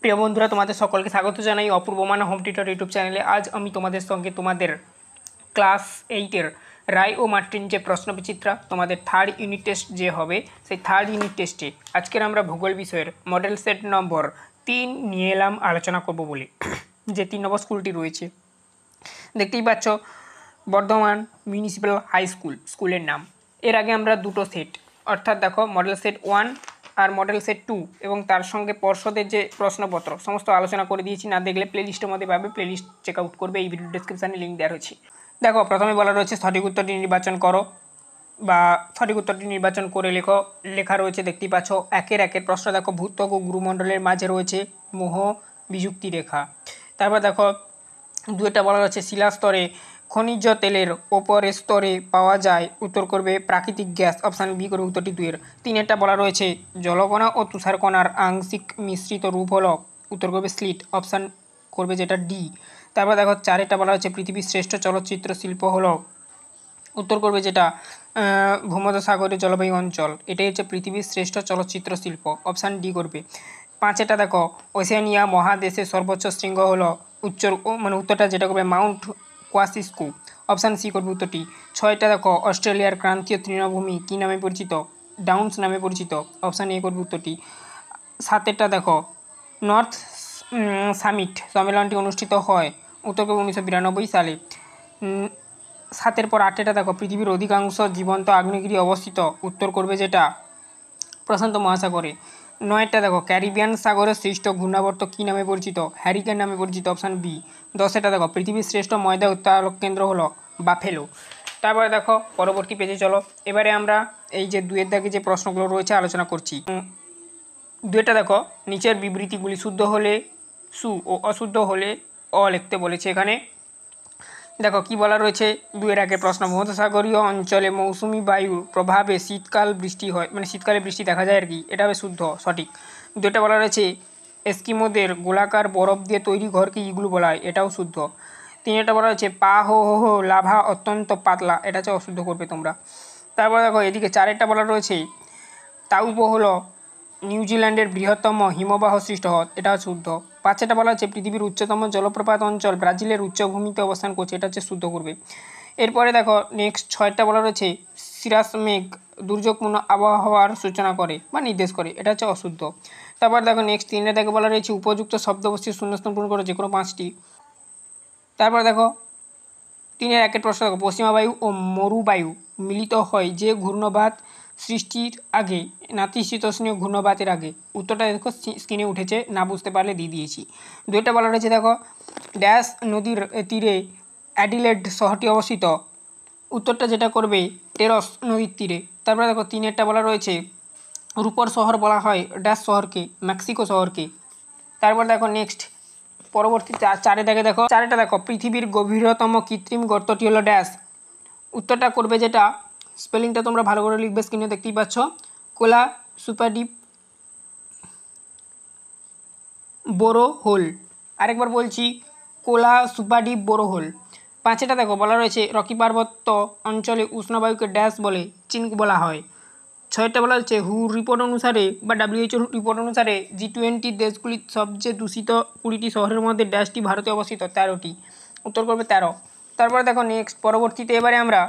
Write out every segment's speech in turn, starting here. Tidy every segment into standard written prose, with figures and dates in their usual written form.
প্রিয় বন্ধুরা, তোমাদের সকলকে স্বাগত জানাই অপূর্ব মানা হোম টিউটর ইউটিউব চ্যানেলে। আজ আমি তোমাদের সঙ্গে তোমাদের ক্লাস 8-এর রায় ও মার্টিন যে প্রশ্নবিচিত্রা তোমাদের থার্ড ইউনিট টেস্ট যে হবে, সেই থার্ড ইউনিট টেস্টে আজকের আমরা ভূগোল বিষয়ের মডেল সেট নম্বর 3 নিয়ে এলাম আলোচনা করব বলে। যে 3 নম্বর স্কুলটি রয়েছে দেখতেই পাচ্ছ, বর্ধমান মিউনিসিপ্যাল হাই স্কুলের নাম। এর আগে আমরা দুটো সেট অর্থাৎ দেখো মডেল সেট 1 আর মডেল সেট 2 এবং তার সঙ্গে পর্ষদের যে প্রশ্নপত্র সমস্ত আলোচনা করে দিয়েছি। না দেখলে প্লেলিস্টের মধ্যে পাবে, প্লেলিস্ট চেক আউট করবে, এই ভিডিও ডেসক্রিপশানে লিঙ্ক দেওয়া রয়েছে। দেখো, প্রথমে বলা রয়েছে সঠিক উত্তরটি নির্বাচন করো বা সঠিক উত্তরটি নির্বাচন করে লেখা রয়েছে দেখতেই পাচ্ছ। একের প্রশ্ন দেখো, ভূত্বক ও গুরুমণ্ডলের মাঝে রয়েছে মোহ বিযুক্তি রেখা। তারপর দেখো দুইটা বলা রয়েছে শিলাস্তরে খনিজ তেলের ওপরের স্তরে পাওয়া যায়, উত্তর করবে প্রাকৃতিক গ্যাস, অপশান বি করবে উত্তরটি 2-এর। 3-এরটা বলা রয়েছে জলকণা ও তুষারকণার আংশিক মিশ্রিত রূপ হলো, উত্তর করবে স্লিট, অপশান করবে যেটা ডি। তারপর দেখো 4-এরটা বলা হচ্ছে পৃথিবীর শ্রেষ্ঠ চলচ্চিত্র শিল্প হলো, উত্তর করবে যেটা ভূমধ্যসাগরীয় জলবায়ু অঞ্চল, এটাই হচ্ছে পৃথিবীর শ্রেষ্ঠ চলচ্চিত্র শিল্প, অপশান ডি করবে। 5-এটা দেখো ওশেনিয়া মহাদেশের সর্বোচ্চ শৃঙ্গ হলো উত্তরটা যেটা করবে মাউন্ট কোয়াসিস্কু, অপশান সি করবে উত্তরটি। 6-টা দেখো অস্ট্রেলিয়ার ক্রান্তীয় তৃণভূমি কী নামে পরিচিত, ডাউন্স নামে পরিচিত, অপশান এ করবে উত্তরটি। 7-এরটা দেখো নর্থ সামিট সম্মেলনটি অনুষ্ঠিত হয়, উত্তর করবে 1992 সালে। 7-এর পর 8-এটা দেখো পৃথিবীর অধিকাংশ জীবন্ত আগ্নেয়গিরি অবস্থিত, উত্তর করবে যেটা প্রশান্ত মহাসাগরে। 9-টা দেখো ক্যারিবিয়ান সাগরের সৃষ্ট ঘূর্ণাবর্ত কী নামে পরিচিত, হ্যারিকেন নামে পরিচিত, অপশান বি। 10-এটা দেখো পৃথিবীর শ্রেষ্ঠ ময়দা উৎপাদক কেন্দ্র হলো বাফেলো। তারপরে দেখো পরবর্তী পেজে চলো। এবারে আমরা এই যে 2-এর দাগে যে প্রশ্নগুলো রয়েছে আলোচনা করছি। 2-টা দেখো নিচের বিবৃতিগুলি শুদ্ধ হলে সু ও অশুদ্ধ হলে অ লিখতে বলেছে। এখানে দেখো কি বলা রয়েছে, 2-এর আগে প্রশ্ন, ভূমধ্যসাগরীয় অঞ্চলে মৌসুমি বায়ুর প্রভাবে শীতকাল বৃষ্টি হয়, মানে শীতকালে বৃষ্টি দেখা যায় আর কি, এটা হবে শুদ্ধ সঠিক। 2-টা বলা রয়েছে এস্কিমোদের গোলাকার বরফ দিয়ে তৈরি ঘরকে ইগলু বলা হয়, এটাও শুদ্ধ। 3-এটা বলা রয়েছে পা হো হো হো লাভা অত্যন্ত পাতলা, এটা হচ্ছে অশুদ্ধ করবে তোমরা। তারপর দেখো এদিকে 4-এটা বলা রয়েছে তাউপো হলো নিউজিল্যান্ডের বৃহত্তম হিমবাহ সৃষ্ট হ্রদ, এটা শুদ্ধ। 5-এটা বলা হচ্ছে পৃথিবীর উচ্চতম জলপ্রপাত অঞ্চল ব্রাজিলের উচ্চভূমিতে অবস্থান করছে, এটা হচ্ছে শুদ্ধ করবে। এরপরে দেখো নেক্সট 6-টা বলা রয়েছে সিরাস মেঘ দুর্যোগপূর্ণ আবহাওয়ার সূচনা করে বা নির্দেশ করে, এটা হচ্ছে অশুদ্ধ। তারপর দেখো নেক্সট 3-এ দেখে বলা রয়েছে উপযুক্ত শব্দবস্তির শূন্যস্থান পূরণ করে যে কোনো 5টি। তারপর দেখো 3-এর 1-এর প্রশ্ন দেখো পশ্চিমা বায়ু ও মরুবায়ু মিলিত হয় যে ঘূর্ণবাত সৃষ্টির আগে, নাতিশীতোষ্ণীয় ঘূর্ণবাতের আগে, উত্তরটা দেখো স্ক্রিনে উঠেছে, না বুঝতে পারলে দিয়ে দিয়েছি। 2-টা বলা রয়েছে দেখো ড্যাশ নদীর তীরে অ্যাডিলেড শহরটি অবস্থিত, উত্তরটা যেটা করবে টেরস নদীর তীরে। তারপরে দেখো 3-এরটা বলা রয়েছে রূপর শহর বলা হয় ড্যাশ শহরকে, মেক্সিকো শহরকে। তারপর দেখো নেক্সট পরবর্তী 4-এ দেখো 4-এটা দেখো পৃথিবীর গভীরতম কৃত্রিম গর্তটি হলো ড্যাশ, উত্তরটা করবে যেটা স্পেলিংটা তোমরা ভালো করে লিখবে, স্ক্রিনে দেখতেই পাচ্ছ, কোলা সুপারডিপ বোরো হোল। আরেকবার বলছি, কোলা সুপারডিপ বোরো হোল। 5-এটা দেখো বলা রয়েছে রকি পার্বত্য অঞ্চলে উষ্ণবায়ুকে ড্যাশ বলে, চিনক বলা হয়। 6-টা বলা হচ্ছে হু রিপোর্ট অনুসারে বা WHO রিপোর্ট অনুসারে G20 দেশগুলির সবচেয়ে দূষিত 20টি শহরের মধ্যে ড্যাশটি ভারতে অবস্থিত, 13টি, উত্তর করবে 13। তারপরে দেখো নেক্সট পরবর্তীতে এবারে আমরা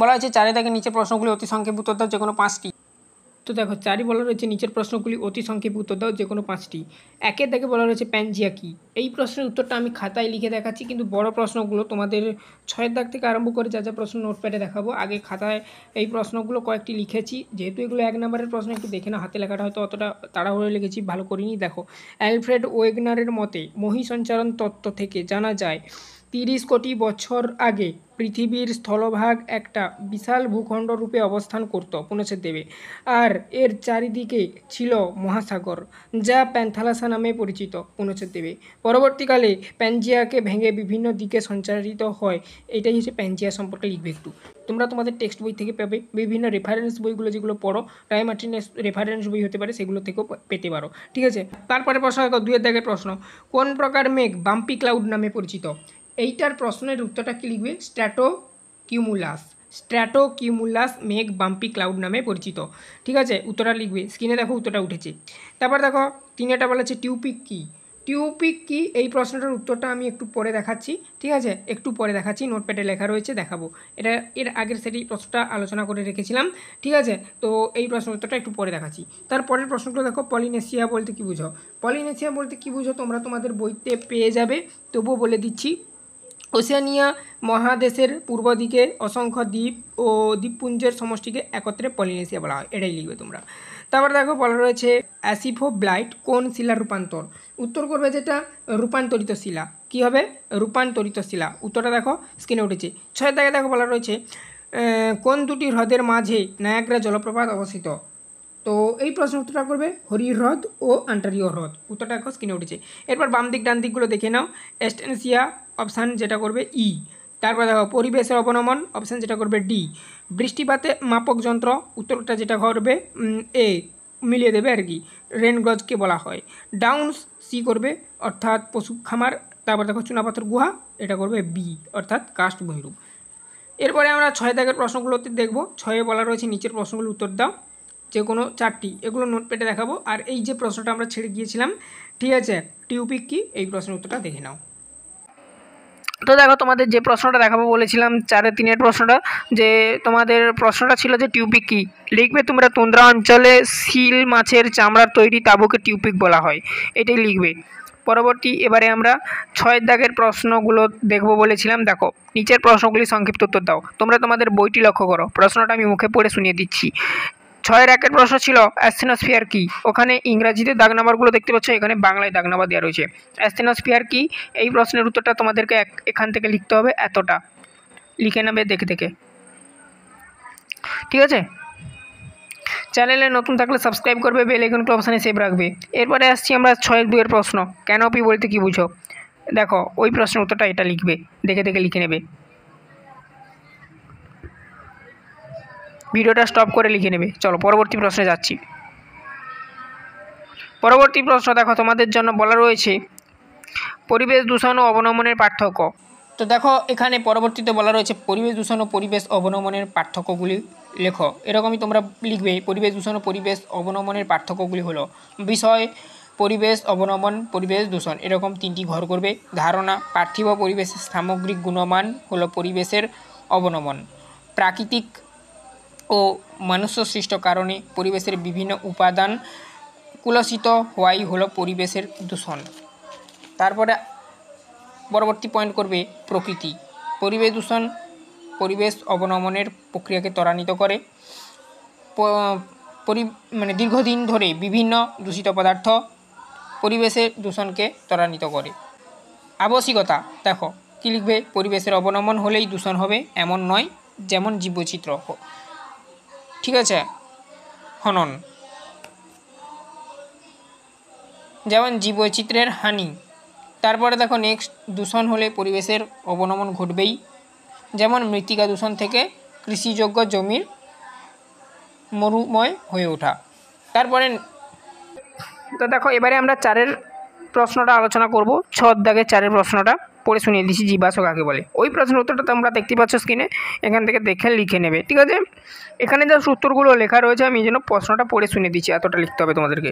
বলা হয়েছে 4-এ থেকে নিচে প্রশ্নগুলি অতি সংক্ষেপে উত্তর দাও যে কোনো 5টি। তো দেখো 4-ই বলা রয়েছে নিচের প্রশ্নগুলি অতি সংক্ষেপে উত্তর দাও যে কোনো 5টি। 1-এর থেকে বলা রয়েছে প্যানজিয়া কি, এই প্রশ্নের উত্তরটা আমি খাতায় লিখে দেখাচ্ছি, কিন্তু বড় প্রশ্নগুলো তোমাদের 6-এর দাগ থেকে আরম্ভ করে যা যা প্রশ্ন নোটপ্যাডে দেখাবো, আগে খাতায় এই প্রশ্নগুলো কয়েকটি লিখেছি, যেহেতু এগুলো 1 নম্বরের প্রশ্ন একটু দেখে না, হাতে লেখাটা হয়তো অতটা তাড়াহুড়ো লিখেছি, ভালো করিনি। দেখো অ্যালফ্রেড ওয়েগনারের মতে মহীসঞ্চারণ তত্ত্ব থেকে জানা যায় 30 কোটি বছর আগে পৃথিবীর স্থলভাগ একটা বিশাল ভূখণ্ড রূপে অবস্থান করত, পুনচ্ছেদ দেবে, আর এর চারিদিকে ছিল মহাসাগর যা প্যান্থালাসা নামে পরিচিত, পুনচ্ছেদ দেবে। পরবর্তীকালে প্যানজিয়াকে ভেঙে বিভিন্ন দিকে সঞ্চারিত হয়, এটাই হচ্ছে প্যানজিয়া সম্পর্কে লিখবে একটু। তোমরা তোমাদের টেক্সট বই থেকে পাবে, বিভিন্ন রেফারেন্স বইগুলো যেগুলো পড়ো, রায় মার্টিনের রেফারেন্স বই হতে পারে, সেগুলো থেকেও পেতে পারো, ঠিক আছে। তারপরে প্রশ্ন 2-এর দাগের প্রশ্ন, কোন প্রকার মেঘ বাম্পি ক্লাউড নামে পরিচিত, এইটার প্রশ্নের উত্তরটা কি লিখবে, স্ট্র্যাটো কিউমুলাস, স্ট্র্যাটোকিউমুলাস মেঘ বাম্পি ক্লাউড নামে পরিচিত। ঠিক আছে, উত্তরটা লিখবে। স্ক্রিনে দেখো উত্তরটা উঠেছে। তারপর দেখো 3টা বলা আছে টিউপিক কি। টিউপিক কি, এই প্রশ্নটার উত্তরটা আমি একটু পরে দেখাচ্ছি। ঠিক আছে, একটু পরে দেখাচ্ছি, নোটপ্যাডে লেখা রয়েছে, দেখাবো। এটা এর আগের সেটি প্রশ্নটা আলোচনা করে রেখেছিলাম। ঠিক আছে, তো এই প্রশ্ন উত্তরটা একটু পরে দেখাচ্ছি। তারপরের প্রশ্নগুলো দেখো, পলিনেশিয়া বলতে কী বুঝো। পলিনেশিয়া বলতে কী বুঝো তোমরা তোমাদের বইতে পেয়ে যাবে, তবুও বলে দিচ্ছি। ওশেনিয়া মহাদেশের পূর্ব দিকে অসংখ্য দ্বীপ ও দ্বীপপুঞ্জের সমষ্টিকে একত্রে পলিনেশিয়া বলা হয়, এটাই লিখবে তোমরা। তারপর দেখো বলা রয়েছে অ্যাসিফোব্লাইট কোন শিলার রূপান্তর। উত্তর করবে যেটা রূপান্তরিত শিলা। কী হবে? রূপান্তরিত শিলা। উত্তরটা দেখো স্ক্রিনে উঠেছে। 6 দাগে দেখো বলা রয়েছে কোন দুটি হ্রদের মাঝে নায়াগ্রা জলপ্রপাত অবস্থিত। তো এই প্রশ্ন উত্তরটা করবে হরি হ্রদ ও আন্টারিও হ্রদ। উত্তরটা এখন স্ক্রিনে উঠেছে। এরপর বাম দিক ডান দিকগুলো দেখে নাও। এস্টেনসিয়া অপশান যেটা করবে ই। তারপর দেখো পরিবেশের অবনমন অপশান যেটা করবে ডি। বৃষ্টিপাতে মাপক যন্ত্র উত্তরটা যেটা করবে এ, মিলিয়ে দেবে আর কি, রেন গজকে বলা হয়। ডাউন্স সি করবে অর্থাৎ পশু খামার। তারপর দেখো চুনাপাথর গুহা, এটা করবে বি অর্থাৎ কাস্ট ভূমিরূপ। এরপরে আমরা 6 দাগের প্রশ্নগুলোতে দেখব। 6-এ বলা রয়েছে নিচের প্রশ্নগুলো উত্তর দাও, যে কোনো 4টি। এগুলো নোটপ্যাডে দেখাবো। আর এই যে প্রশ্নটা আমরা ছেড়ে গিয়েছিলাম, ঠিক আছে, টিউপিক কি, এই প্রশ্নের উত্তরটা দেখে নাও। তো দেখো তোমাদের যে প্রশ্নটা দেখাবো বলেছিলাম 4-3-এর প্রশ্নটা, যে তোমাদের প্রশ্নটা ছিল যে টিউপিক কি। লিখবে তোমরা তুন্দ্রা অঞ্চলে সিল মাছের চামড়ার তৈরি তাঁবুকে টিউপিক বলা হয়, এটাই লিখবে। পরবর্তী এবারে আমরা 6 দাগের প্রশ্নগুলো দেখব বলেছিলাম। দেখো নিচের প্রশ্নগুলি সংক্ষিপ্ত উত্তর দাও। তোমরা তোমাদের বইটি লক্ষ্য করো, প্রশ্নটা আমি মুখে পড়ে শুনিয়ে দিচ্ছি। 6-এর 1-এর প্রশ্ন ছিল অ্যাস্থেনোস্ফিয়ার কি। ওখানে ইংরাজিতে দাগ নাম্বারগুলো দেখতে পাচ্ছ, এখানে বাংলায় দাগ নাম্বার দেওয়া রয়েছে। অ্যাস্থেনোস্ফিয়ার কি, এই প্রশ্নের উত্তরটা তোমাদেরকে এখান থেকে লিখতে হবে, এতটা লিখে নেবে দেখে দেখে। ঠিক আছে, চ্যানেলে নতুন থাকলে সাবস্ক্রাইব করবে, বেল আইকনটা অপশানে সেভ রাখবে। এরপরে আসছি আমরা 6-2-এর প্রশ্ন, ক্যানোপি বলতে কি বুঝো। দেখো ওই প্রশ্নের উত্তরটা এটা লিখবে, দেখে দেখে লিখে নেবে, ভিডিওটা স্টপ করে লিখে নেবে। চলো পরবর্তী প্রশ্নে যাচ্ছি। পরবর্তী প্রশ্ন দেখো তোমাদের জন্য বলা রয়েছে পরিবেশ দূষণ ও অবনমনের পার্থক্য। তো দেখো এখানে পরবর্তীতে বলা রয়েছে পরিবেশ দূষণ ও পরিবেশ অবনমনের পার্থক্যগুলি লেখো। এরকমই তোমরা লিখবে, পরিবেশ দূষণ ও পরিবেশ অবনমনের পার্থক্যগুলি হলো বিষয়, পরিবেশ অবনমন, পরিবেশ দূষণ, এরকম 3টি ঘর করবে। ধারণা, পার্থিব পরিবেশের সামগ্রিক গুণমান হলো পরিবেশের অবনমন। প্রাকৃতিক ও মনুষ্য সৃষ্ট কারণে পরিবেশের বিভিন্ন উপাদান কুলসিত হওয়াই হলো পরিবেশের দূষণ। তারপরে পরবর্তী পয়েন্ট করবে প্রকৃতি। পরিবেশ দূষণ পরিবেশ অবনমনের প্রক্রিয়াকে ত্বরান্বিত করে। দীর্ঘদিন ধরে বিভিন্ন দূষিত পদার্থ পরিবেশের দূষণকে ত্বরান্বিত করে। আবশ্যিকতা দেখো কী লিখবে, পরিবেশের অবনমন হলেই দূষণ হবে এমন নয়, যেমন জীববৈচিত্র্য, ঠিক আছে, হনন, যেমন জীববৈচিত্র্যের হানি। তারপরে দেখো নেক্সট, দূষণ হলে পরিবেশের অবনমন ঘটবেই, যেমন মৃত্তিকা দূষণ থেকে কৃষিযোগ্য জমির মরুময় হয়ে ওঠা। তারপরে তো দেখো এবারে আমরা 4-এর প্রশ্নটা আলোচনা করব। 6 দাগের 4-এর প্রশ্নটা পড়ে শুনিয়ে দিচ্ছি, জীবাশ্ম কাকে বলে। ওই প্রশ্নের উত্তরটা তোমরা দেখতে পাচ্ছ স্ক্রিনে, এখান থেকে দেখে লিখে নেবে। ঠিক আছে, এখানে যে উত্তরগুলো লেখা রয়েছে আমি এই জন্য প্রশ্নটা পড়ে শুনিয়ে দিচ্ছি, এতটা লিখতে হবে তোমাদেরকে।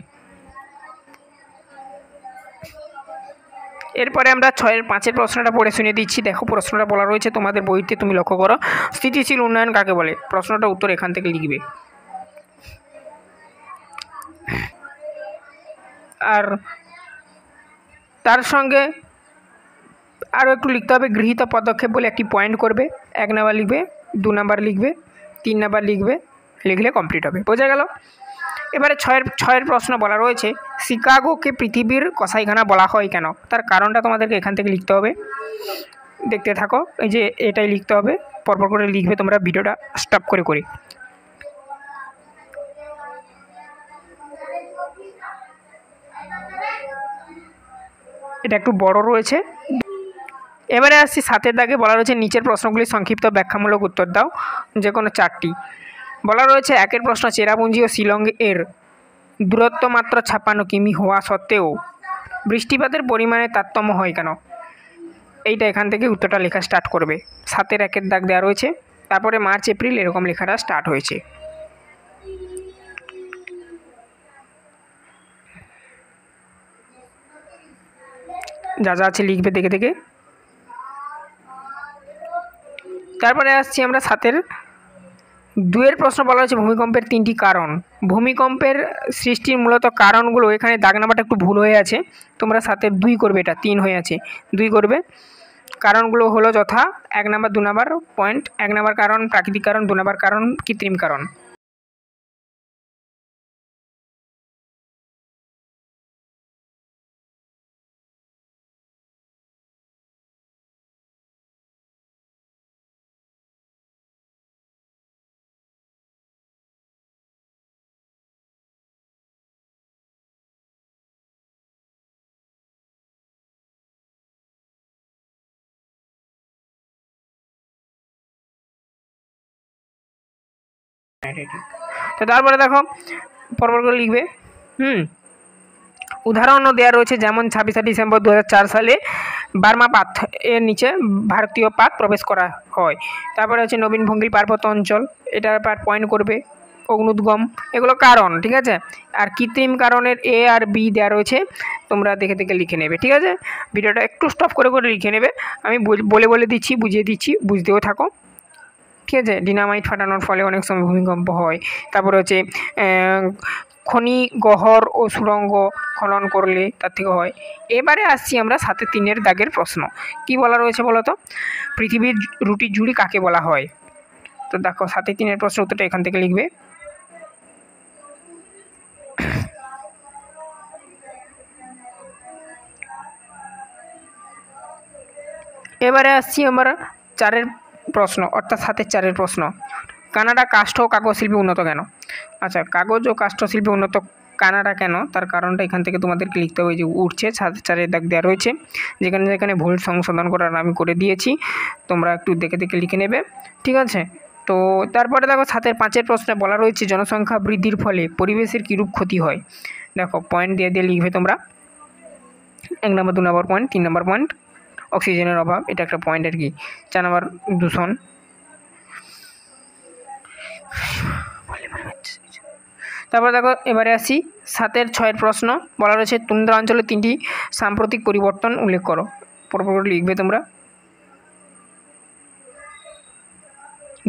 এরপরে আমরা 6-এর 5-এর প্রশ্নটা পড়ে শুনিয়ে দিচ্ছি। দেখো প্রশ্নটা বলা রয়েছে তোমাদের বইতে, তুমি লক্ষ্য করো, স্থিতিশীল উন্নয়ন কাকে বলে। প্রশ্নটা উত্তর এখান থেকে লিখবে। আর তার সঙ্গে আরও একটু লিখতে হবে, গৃহীত পদক্ষেপ বলে একটি পয়েন্ট করবে। 1 নাম্বার লিখবে, 2 নাম্বার লিখবে, 3 নাম্বার লিখবে, লিখলে কমপ্লিট হবে। বোঝা গেল। এবারে 6-এর প্রশ্ন বলা রয়েছে শিকাগোকে পৃথিবীর কসাইখানা বলা হয় কেন। তার কারণটা তোমাদেরকে এখান থেকে লিখতে হবে, দেখতে থাকো। এই যে এটাই লিখতে হবে, পরপর করে লিখবে তোমরা, ভিডিওটা স্টপ করে করে। এটা একটু বড় রয়েছে। এবারে আসছি 7-এর দাগে, বলা রয়েছে নিচের প্রশ্নগুলি সংক্ষিপ্ত ব্যাখ্যামূলক উত্তর দাও, যে কোনো 4টি। বলা রয়েছে 1-এর প্রশ্ন, চেরাপুঞ্জি ও শিলং এর দূরত্ব মাত্র 56 কিমি হওয়া সত্ত্বেও বৃষ্টিপাতের পরিমাণে তারতম্য হয় কেন। এইটা এখান থেকে উত্তরটা লেখা স্টার্ট করবে। 7-এর 1-এর দাগ দেওয়া রয়েছে, তারপরে মার্চ এপ্রিল এরকম লেখাটা স্টার্ট হয়েছে। যা যা আছে লিখবে দেখে দেখে। তারপরে আসছি আমরা 7-এর 2-এর প্রশ্ন বলা হয়েছে ভূমিকম্পের 3টি কারণ। ভূমিকম্পের সৃষ্টির মূলত কারণগুলো, এখানে দাগ নাম্বারটা একটু ভুল হয়ে আছে, তোমরা 7-এর 2 করবে, এটা 3 হয়ে আছে, 2 করবে। কারণগুলো হলো যথা 1 নাম্বার 2 নাম্বার পয়েন্ট। 1 নাম্বার কারণ প্রাকৃতিক কারণ, 2 নাম্বার কারণ কৃত্রিম কারণ। তো তারপরে দেখো পরপর লিখবে। উদাহরণও দেওয়া রয়েছে, যেমন 26 ডিসেম্বর 2004 সালে বার্মাপাত এর নিচে ভারতীয় পাত প্রবেশ করা হয়। তারপরে হচ্ছে নবীন ভঙ্গিল পার্বত্য অঞ্চল, এটার পার পয়েন্ট করবে। অগ্নুদ্গম, এগুলো কারণ, ঠিক আছে। আর কৃত্রিম কারণের এ আর বি দেওয়া রয়েছে, তোমরা দেখে দেখে লিখে নেবে, ঠিক আছে। ভিডিওটা একটু স্টপ করে করে লিখে নেবে, আমি বলে দিচ্ছি, বুঝিয়ে দিচ্ছি, বুঝতেও থাকো, ঠিক আছে। ডিনামাইট ফাটানোর ফলে অনেক সময় ভূমিকম্প হয়। তারপরে হচ্ছে খনি গহ্বর ও সুড়ঙ্গ খনন করলে তার থেকে হয়। এবারে আসছি আমরা 7-এর 3-এর দাগের প্রশ্ন। কি বলা রয়েছে বলো তো? পৃথিবীর রুটির ঝুড়ি কাকে বলা হয়? তো দেখো 7-এর 3-এর প্রশ্ন উত্তরটা এখান থেকে লিখবে। এবারে আসছি আমরা 4-এর প্রশ্ন, অর্থাৎ 7-এর 4-এর প্রশ্ন। কানাডা কাষ্ঠ ও কাগজ শিল্পে উন্নত কেন? আচ্ছা, কাগজ ও কাষ্ঠ শিল্পে উন্নত কানাডা কেন, তার কারণটা এখান থেকে তোমাদেরকে লিখতে হবে। যে উঠছে 7-এর 4-এর দাগ দেওয়া রয়েছে, যেখানে যেখানে ভুল সংশোধন করার আমি করে দিয়েছি, তোমরা একটু দেখে দেখে লিখে নেবে, ঠিক আছে। তো তারপরে দেখো 7-এর 5-এর প্রশ্নে বলা রয়েছে জনসংখ্যা বৃদ্ধির ফলে পরিবেশের কীরূপ ক্ষতি হয়। দেখো পয়েন্ট দিয়ে দিয়ে লিখবে তোমরা। 1 number 2 number point, 3 number point অক্সিজেনের অভাব, এটা একটা পয়েন্ট আর কি। 4 নাম্বার দূষণ। তারপর দেখো এবারে আসি 7-এর 6-এর প্রশ্ন, বলা রয়েছে তুন্দ্রা অঞ্চলে 3টি সাম্প্রতিক পরিবর্তন উল্লেখ করো। পরপর লিখবে তোমরা।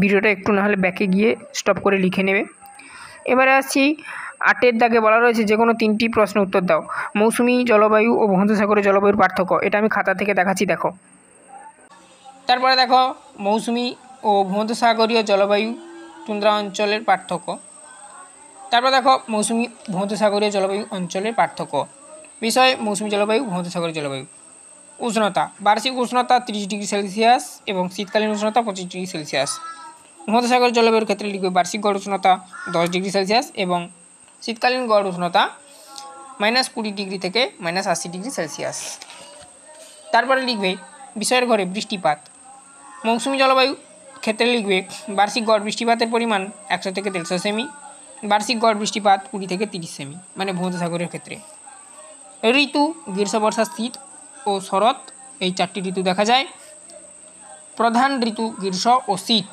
ভিডিওটা একটু না হলে ব্যাকে গিয়ে স্টপ করে লিখে নেবে। এবারে আসছি 8-এর দাগে, বলা রয়েছে যে কোনো 3টি প্রশ্ন উত্তর দাও। মৌসুমি জলবায়ু ও ভূমধ্যসাগরের জলবায়ুর পার্থক্য, এটা আমি খাতা থেকে দেখাচ্ছি, দেখো। তারপরে দেখো মৌসুমি ও ভূমধ্যসাগরীয় জলবায়ু তুন্দ্রা অঞ্চলের পার্থক্য। তারপর দেখো মৌসুমি ভূমধ্যসাগরীয় জলবায়ু অঞ্চলের পার্থক্য। বিষয় মৌসুমি জলবায়ু, ভূমধ্যসাগরীয় জলবায়ু। উষ্ণতা, বার্ষিক উষ্ণতা 30 ডিগ্রি সেলসিয়াস এবং শীতকালীন উষ্ণতা 25 ডিগ্রি সেলসিয়াস। ভূমধ্যসাগরীয় জলবায়ুর ক্ষেত্রে লিখবে বার্ষিক গড় উষ্ণতা 10 ডিগ্রি সেলসিয়াস এবং শীতকালীন গড় উষ্ণতা -20 ডিগ্রি থেকে -80 ডিগ্রি সেলসিয়াস। তারপরে লিখবে বিষয়ের ঘরে বৃষ্টিপাত। মৌসুমি জলবায়ু ক্ষেত্রে লিখবে বার্ষিক গড় বৃষ্টিপাতের পরিমাণ 100 থেকে 150 সেমি, বার্ষিক গড় বৃষ্টিপাত 20 থেকে 30 সেমি, মানে ভূমধ্যসাগরের ক্ষেত্রে। ঋতু গ্রীষ্ম, বর্ষা, শীত ও শরৎ, এই 4টি ঋতু দেখা যায়। প্রধান ঋতু গ্রীষ্ম ও শীত।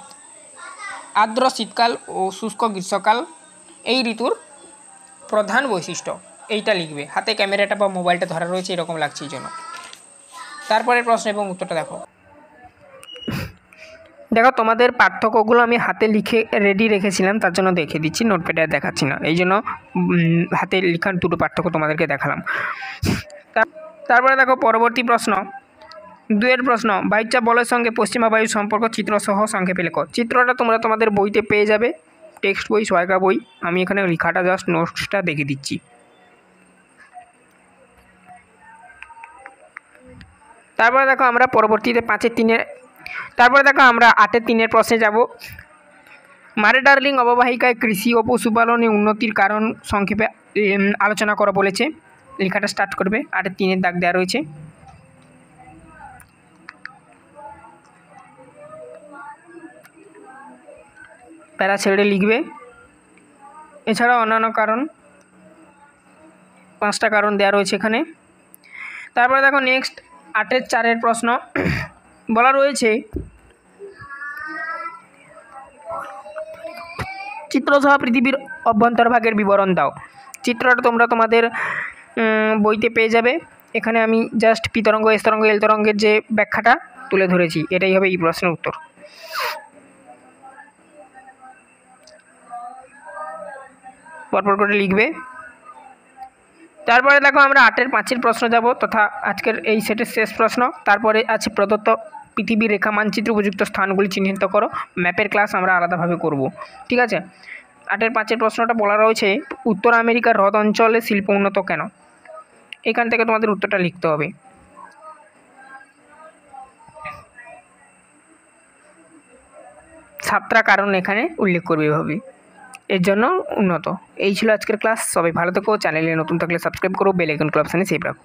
আর্দ্র শীতকাল ও শুষ্ক গ্রীষ্মকাল এই ঋতুর প্রধান বৈশিষ্ট্য, এইটা লিখবে। হাতে ক্যামেরাটা বা মোবাইলটা ধরা রয়েছে, এরকম লাগছে এই জন্য। তারপরের প্রশ্ন এবং উত্তরটা দেখো। দেখো তোমাদের পার্থক্যগুলো আমি হাতে লিখে রেডি রেখেছিলাম, তার জন্য দেখে দিচ্ছি, নোটপ্যাডে আর দেখাচ্ছি না, এই জন্য হাতে লেখার দুটো পার্থক্য তোমাদেরকে দেখালাম। তারপরে দেখো পরবর্তী প্রশ্ন, 2-এর প্রশ্ন, বায়ুচাপ বলয়ের সঙ্গে পশ্চিমা বায়ুর সম্পর্ক চিত্রসহ সংক্ষেপে লেখো। চিত্রটা তোমরা তোমাদের বইতে পেয়ে যাবে, টেক্সট বই, সহায়িকা বই। আমি এখানে লেখাটা জাস্ট নোটসটা দেখে দিচ্ছি। তারপরে দেখো আমরা পরবর্তীতে 5-এর 3-এর, তারপরে দেখো আমরা 8-এর 3-এর প্রশ্নে যাব। মারে ডার্লিং অববাহিকায় কৃষি ও পশুপালনে উন্নতির কারণ সংক্ষেপে আলোচনা করা বলেছে। লেখাটা স্টার্ট করবে। 8-এর 3-এর দাগ দেওয়া রয়েছে। প্যারা ছেড়ে লিখবে। এছাড়াও অন্যান্য কারণ 5টা কারণ দেওয়া রয়েছে এখানে। তারপরে দেখো নেক্সট 8-এর 4-এর প্রশ্ন, বলা রয়েছে চিত্রসহ পৃথিবীর অভ্যন্তরভাগের বিবরণ দাও। চিত্রটা তোমরা তোমাদের বইতে পেয়ে যাবে। এখানে আমি জাস্ট পি তরঙ্গ, এস তরঙ্গ, এল তরঙ্গের যে ব্যাখ্যাটা তুলে ধরেছি, এটাই হবে এই প্রশ্নের উত্তর। পরপর করে লিখবে। তারপরে দেখো আমরা 8-এর 5-এর প্রশ্ন যাব, তথা আজকের এই সেটের শেষ প্রশ্ন। তারপরে আছে প্রদত্ত পৃথিবীর রেখা মানচিত্র উপযুক্ত স্থানগুলি চিহ্নিত করো। ম্যাপের ক্লাস আমরা আলাদাভাবে করব, ঠিক আছে। 8-এর 5-এর প্রশ্নটা বলা রয়েছে, উত্তর আমেরিকার হ্রদ অঞ্চলে শিল্প উন্নত কেন? এখান থেকে তোমাদের উত্তরটা লিখতে হবে। 7টা কারণ এখানে উল্লেখ করবে এভাবে, এর জন্য উন্নত। এই ছিল আজকের ক্লাস। সবাই ভালো থেকো। চ্যানেলে নতুন থাকলে সাবস্ক্রাইব করো, বেল আইকন অপশানে সেভ রাখো।